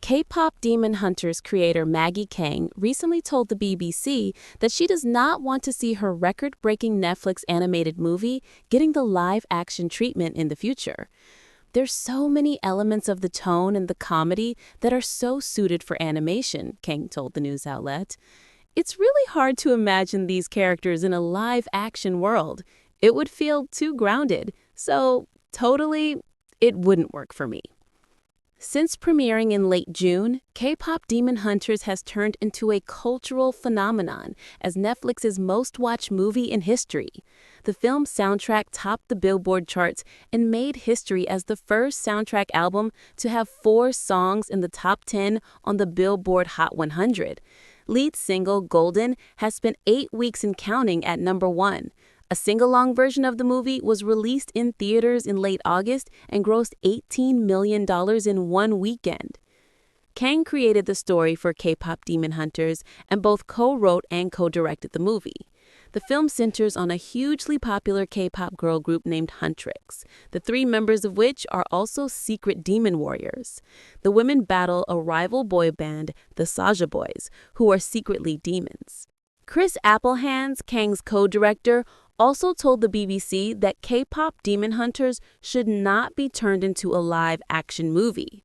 K-pop Demon Hunters creator Maggie Kang recently told the BBC that she does not want to see her record-breaking Netflix animated movie getting the live-action treatment in the future. There's so many elements of the tone and the comedy that are so suited for animation, Kang told the news outlet. It's really hard to imagine these characters in a live-action world. It would feel too grounded, so totally, it wouldn't work for me. Since premiering in late June, K-pop Demon Hunters has turned into a cultural phenomenon as Netflix's most-watched movie in history. The film's soundtrack topped the Billboard charts and made history as the first soundtrack album to have 4 songs in the top 10 on the Billboard Hot 100. Lead single Golden has spent 8 weeks and counting at number 1. A sing-along version of the movie was released in theaters in late August and grossed $18 million in one weekend. Kang created the story for K-pop Demon Hunters and both co-wrote and co-directed the movie. The film centers on a hugely popular K-pop girl group named Huntrix, the 3 members of which are also secret demon warriors. The women battle a rival boy band, the Saja Boys, who are secretly demons. Chris Applehands, Kang's co-director, also told the BBC that K-pop Demon Hunters should not be turned into a live-action movie.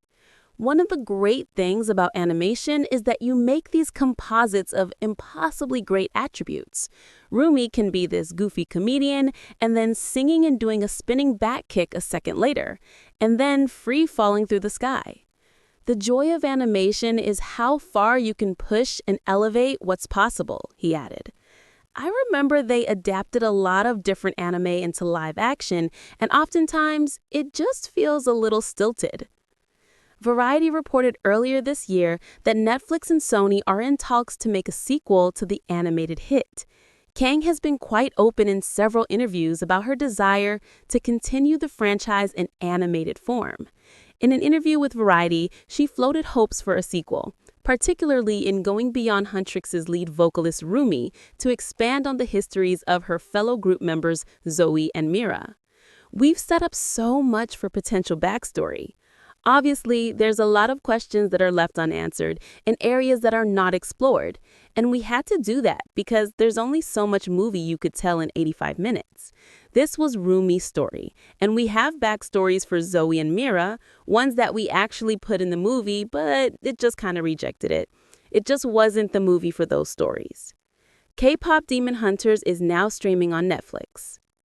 One of the great things about animation is that you make these composites of impossibly great attributes. Rumi can be this goofy comedian, and then singing and doing a spinning back kick a second later, and then free-falling through the sky. The joy of animation is how far you can push and elevate what's possible, he added. I remember they adapted a lot of different anime into live action, and oftentimes it just feels a little stilted. Variety reported earlier this year that Netflix and Sony are in talks to make a sequel to the animated hit. Kang has been quite open in several interviews about her desire to continue the franchise in animated form. In an interview with Variety, she floated hopes for a sequel, particularly in going beyond Huntrix's lead vocalist Rumi to expand on the histories of her fellow group members Zoe and Mira. We've set up so much for potential backstory. Obviously, there's a lot of questions that are left unanswered and areas that are not explored, and we had to do that because there's only so much movie you could tell in 85 minutes. This was Rumi's story, and we have backstories for Zoe and Mira, ones that we actually put in the movie, but it just kind of rejected it. It just wasn't the movie for those stories. K-pop Demon Hunters is now streaming on Netflix.